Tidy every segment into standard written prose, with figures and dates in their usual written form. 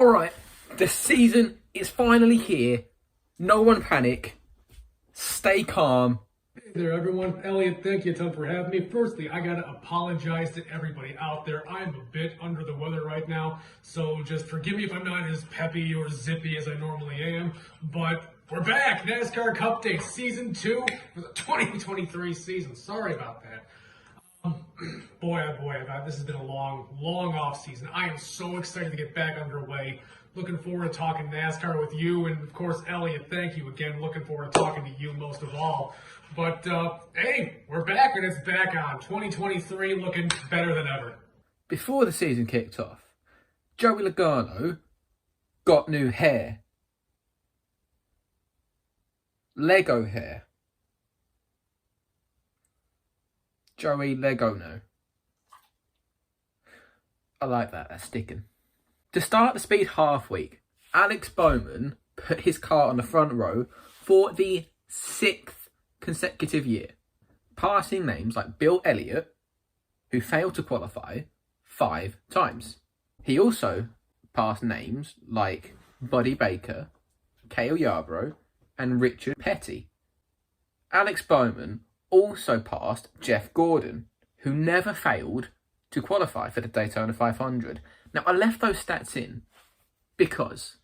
Alright, the season is finally here. No one panic. Stay calm. Hey there, everyone. Elliot, thank you a ton for having me. Firstly, I gotta apologize to everybody out there. I'm a bit under the weather right now, so just forgive me if I'm not as peppy or zippy as I normally am. But we're back. NASCAR Cup Day, Season 2 for the 2023 season. Sorry about that. Boy, oh boy, this has been a long off season. I am so excited to get back underway. Looking forward to talking NASCAR with you, and of course, Elliot, thank you again. Looking forward to talking to you most of all. But hey, we're back, and it's back on 2023, looking better than ever. Before the season kicked off, Joey Logano got new hair. Lego hair. Joey Logano. I like that, that's sticking. To start the Speed Half Week, Alex Bowman put his car on the front row for the 6th consecutive year, passing names like Bill Elliott, who failed to qualify 5 times. He also passed names like Buddy Baker, Cale Yarborough, and Richard Petty. Alex Bowman also passed Jeff Gordon, who never failed to qualify for the Daytona 500. Now, I left those stats in because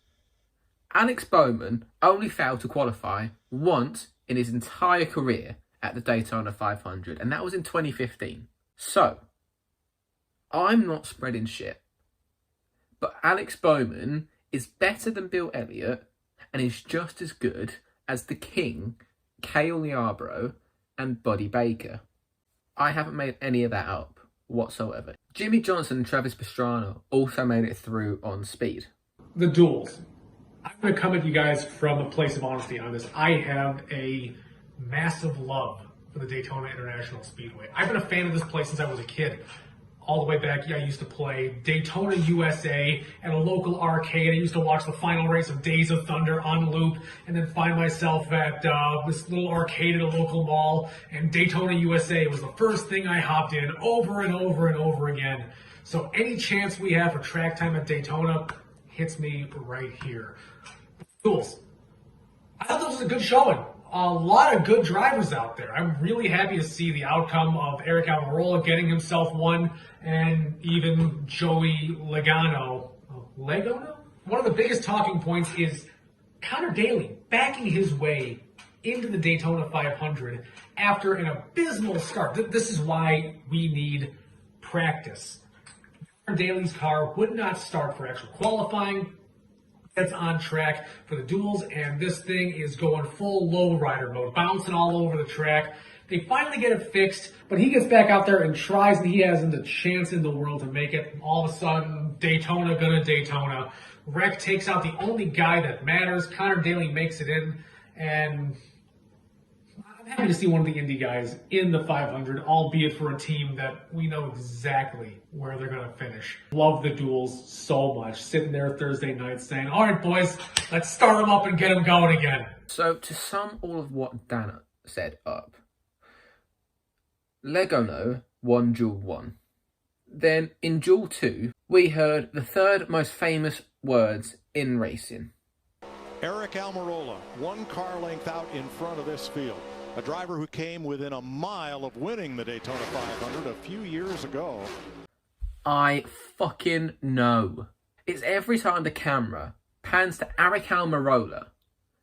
Alex Bowman only failed to qualify once in his entire career at the Daytona 500, and that was in 2015. So, I'm not spreading shit, but Alex Bowman is better than Bill Elliott and is just as good as the King, Cale Yarborough, and Buddy Baker. I haven't made any of that up whatsoever. Jimmy Johnson and Travis Pastrana also made it through on speed. The duels. I'm going to come at you guys from a place of honesty on this. I have a massive love for the Daytona International Speedway. I've been a fan of this place since I was a kid. All the way back, I used to play Daytona USA at a local arcade. I used to watch the final race of Days of Thunder on loop, and then find myself at this little arcade at a local mall, and Daytona USA was the first thing I hopped in over and over and over again. So any chance we have for track time at Daytona hits me right here. Duels. I thought this was a good showing. A lot of good drivers out there. I'm really happy to see the outcome of Eric Almirola getting himself one, and even Joey Logano. Logano? One of the biggest talking points is Connor Daly backing his way into the Daytona 500 after an abysmal start. This is why we need practice. Connor Daly's car would not start for actual qualifying. It's on track for the duels, and this thing is going full lowrider mode, bouncing all over the track. They finally get it fixed, but he gets back out there and tries, and he hasn't a chance in the world to make it. All of a sudden, Daytona gonna Daytona. Wreck takes out the only guy that matters. Connor Daly makes it in, and I'm happy to see one of the Indy guys in the 500, albeit for a team that we know exactly where they're going to finish. Love the duels so much. Sitting there Thursday night saying, all right, boys, let's start them up and get them going again. So, to sum all of what Dana said up, Logano won Duel 1. Then, in Duel 2, we heard the third most famous words in racing. Eric Almirola, 1 car length out in front of this field. A driver who came within a mile of winning the Daytona 500 a few years ago. I fucking know. It's every time the camera pans to Eric Almirola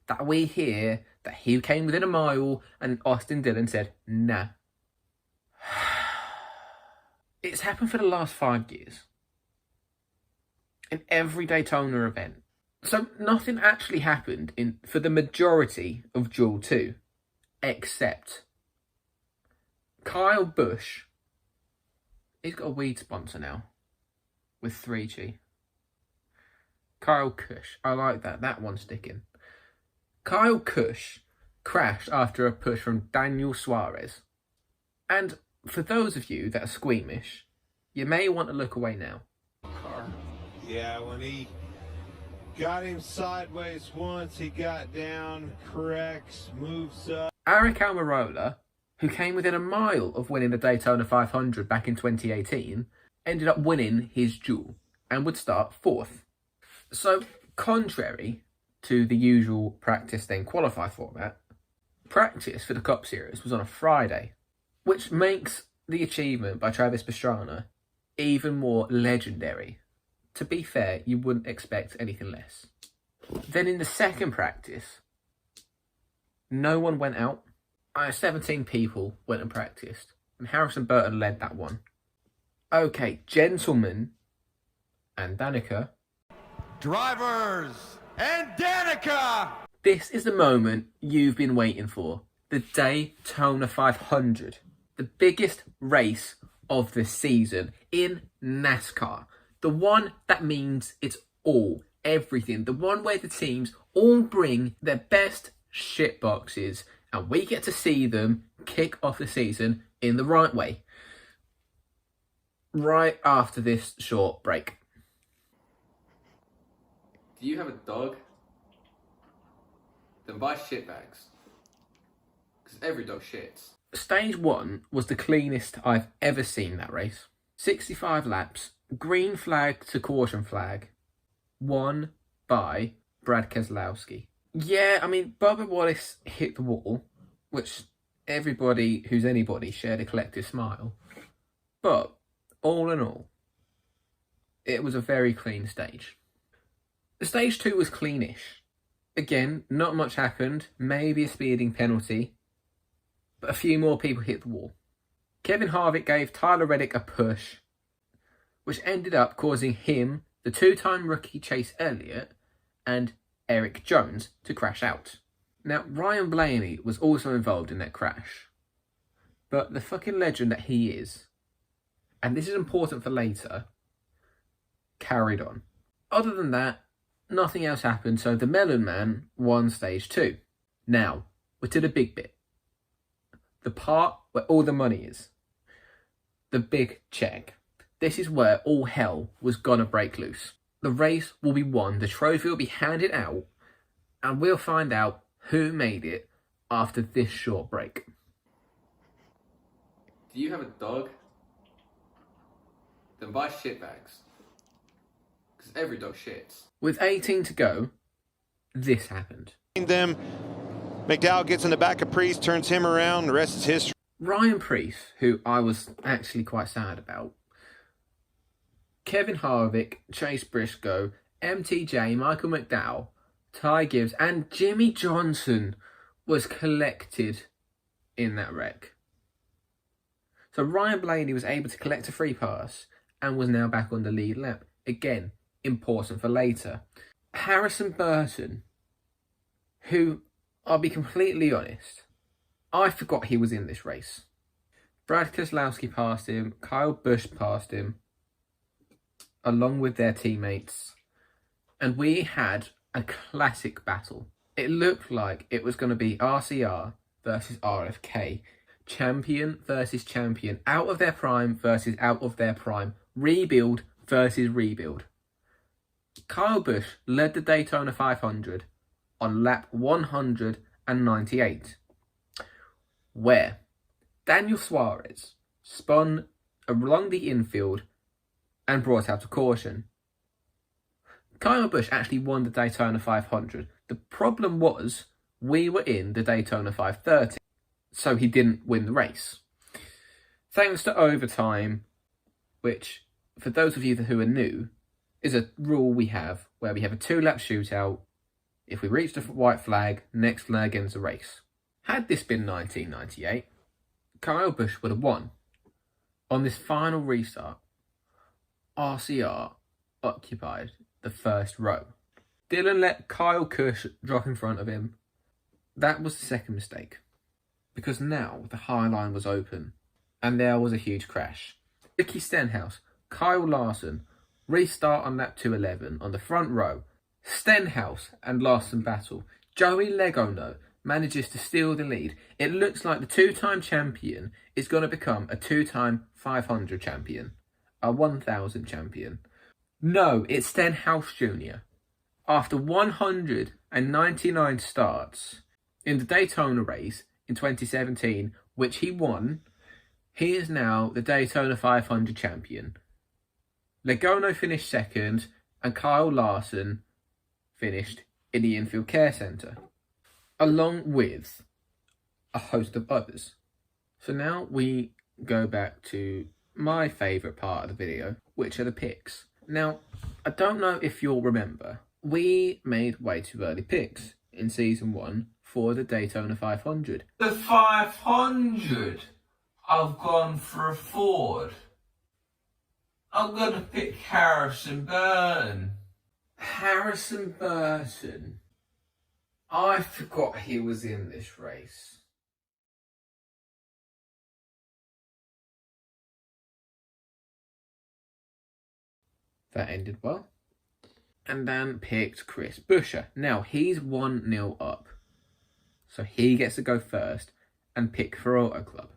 that we hear that he came within a mile and Austin Dillon said, nah. It's happened for the last 5 years. In every Daytona event. So nothing actually happened for the majority of Duel 2. Except Kyle Busch, he's got a weed sponsor now with 3G. Kyle Kush, I like that. That one's sticking. Kyle Kush crashed after a push from Daniel Suarez. And for those of you that are squeamish, you may want to look away now. Yeah, when he got him sideways once, he got down, corrects, moves up. Eric Almirola, who came within a mile of winning the Daytona 500 back in 2018, ended up winning his duel and would start 4th. So, contrary to the usual practice then qualify format, practice for the Cup Series was on a Friday, which makes the achievement by Travis Pastrana even more legendary. To be fair, you wouldn't expect anything less. Then in the second practice, no one went out. 17 people went and practiced, and Harrison Burton led that one. Okay, gentlemen and Danica. Drivers and Danica! This is the moment you've been waiting for. The Daytona 500. The biggest race of the season in NASCAR. The one that means it's all, everything. The one where the teams all bring their best shit boxes and we get to see them kick off the season in the right way. Right after this short break. Do you have a dog? Then buy shit bags. Because every dog shits. Stage 1 was the cleanest I've ever seen that race. 65 laps, green flag to caution flag, won by Brad Keselowski. Yeah, I mean, Bubba Wallace hit the wall, which everybody who's anybody shared a collective smile. But, all in all, it was a very clean stage. The stage 2 was cleanish. Again, not much happened, maybe a speeding penalty, but a few more people hit the wall. Kevin Harvick gave Tyler Reddick a push, which ended up causing him, the two-time rookie Chase Elliott, and Eric Jones to crash out. Now, Ryan Blaney was also involved in that crash, but the fucking legend that he is, and this is important for later, carried on. Other than that, nothing else happened, so the Melon Man won stage 2. Now, we're to the big bit. The part where all the money is. The big check. This is where all hell was gonna break loose. The race will be won, the trophy will be handed out, and we'll find out who made it after this short break. Do you have a dog? Then buy shit bags. Because every dog shits. With 18 to go, this happened. Them, McDowell gets in the back of Priest, turns him around, the rest is history. Ryan Priest, who I was actually quite sad about, Kevin Harvick, Chase Briscoe, MTJ, Michael McDowell, Ty Gibbs, and Jimmy Johnson was collected in that wreck. So Ryan Blaney was able to collect a free pass and was now back on the lead lap. Again, important for later. Harrison Burton, who, I'll be completely honest, I forgot he was in this race. Brad Keselowski passed him, Kyle Busch passed him, along with their teammates, and we had a classic battle. It looked like it was going to be RCR versus RFK, champion versus champion, out of their prime versus out of their prime, rebuild versus rebuild. Kyle Busch led the Daytona 500 on lap 198, where Daniel Suarez spun along the infield and brought out a caution. Kyle Busch actually won the Daytona 500. The problem was we were in the Daytona 530, so he didn't win the race. Thanks to overtime, which, for those of you who are new, is a rule we have where we have a 2-lap shootout. If we reach the white flag, next flag ends the race. Had this been 1998, Kyle Busch would have won. On this final restart, RCR occupied the first row. Dylan let Kyle Busch drop in front of him. That was the second mistake, because now the high line was open and there was a huge crash. Ricky Stenhouse, Kyle Larson restart on lap 211 on the front row. Stenhouse and Larson battle. Joey Logano manages to steal the lead. It looks like the 2-time champion is going to become a 2-time 500 champion, a 1000 champion. No, it's Stenhouse Jr. After 199 starts in the Daytona race in 2017, which he won, he is now the Daytona 500 champion. Logano finished second and Kyle Larson finished in the infield care centre, along with a host of others. So now we go back to my favourite part of the video, which are the picks. Now, I don't know if you'll remember, we made way too early picks in season 1 for the Daytona 500. The 500! I've gone for a Ford. I'm going to pick Harrison Burton. Harrison Burton. I forgot he was in this race. That ended well. And Dan picked Chris Buescher. Now, he's 1-0 up. So he gets to go first and pick for Auto Club.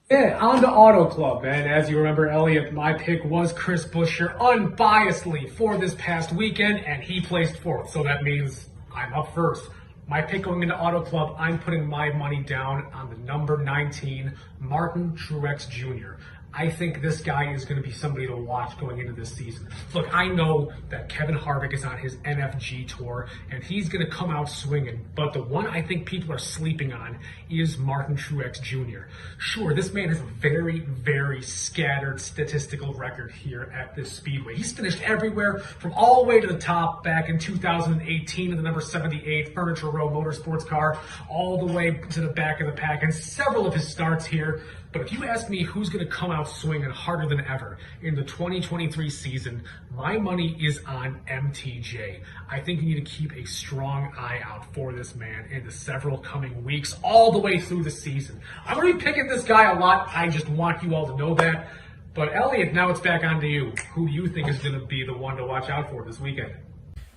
Yeah, on to Auto Club, and as you remember, Elliot, my pick was Chris Buescher unbiasedly for this past weekend, and he placed 4th, so that means I'm up first. My pick going into Auto Club, I'm putting my money down on the number 19, Martin Truex Jr. I think this guy is going to be somebody to watch going into this season. Look, I know that Kevin Harvick is on his NFG tour, and he's going to come out swinging, but the one I think people are sleeping on is Martin Truex Jr. Sure, this man has a very, very scattered statistical record here at this speedway. He's finished everywhere from all the way to the top back in 2018 in the number 78 Furniture Row Motorsports car, all the way to the back of the pack, and several of his starts here. But if you ask me who's going to come out swinging harder than ever in the 2023 season, my money is on MTJ. I think you need to keep a strong eye out for this man in the several coming weeks, all the way through the season. I'm going to be picking this guy a lot. I just want you all to know that. But Elliot, now it's back on to you. Who do you think is going to be the one to watch out for this weekend?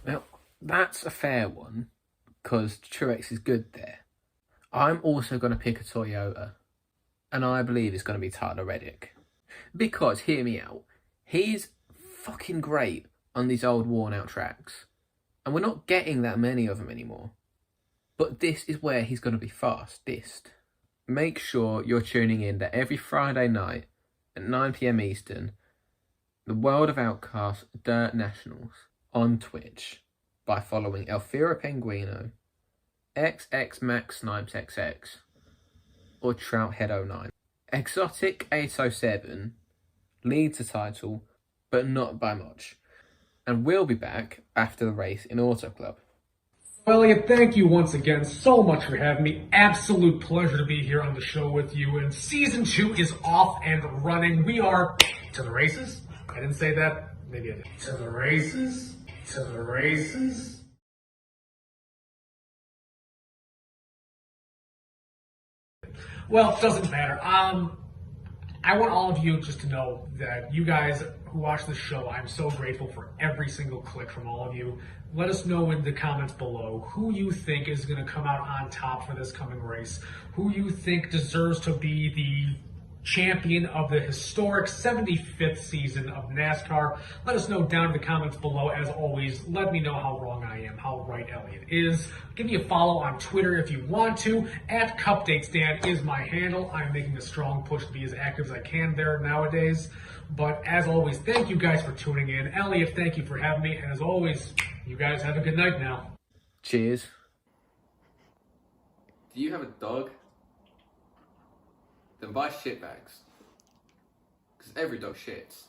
Now, that's a fair one, because Truex is good there. I'm also going to pick a Toyota. And I believe it's going to be Tyler Reddick. Because, hear me out, he's fucking great on these old worn out tracks. And we're not getting that many of them anymore. But this is where he's going to be fastest. Make sure you're tuning in to every Friday night at 9 PM Eastern, the World of Outcasts Dirt Nationals on Twitch by following Elfira Penguino, XX Max Snipes XX, or Trouthead09. Exotic 807 leads the title, but not by much. And we'll be back after the race in Auto Club. Well, Elliot, thank you once again so much for having me. Absolute pleasure to be here on the show with you. And season 2 is off and running. We are to the races. I didn't say that. Maybe I did. To the races. To the races. Well, it doesn't matter. I want all of you just to know that you guys who watch this show, I'm so grateful for every single click from all of you. Let us know in the comments below who you think is going to come out on top for this coming race, who you think deserves to be the champion of the historic 75th season of NASCAR. Let us know down in the comments below. As always, let me know how wrong I am, how right Elliot is. Give me a follow on Twitter if you want to. @CupDatesDan is my handle. I'm making a strong push to be as active as I can there nowadays. But as always, thank you guys for tuning in. Elliot, thank you for having me. And as always, you guys have a good night now. Cheers. Do you have a dog? Then buy shit bags. Because every dog shits.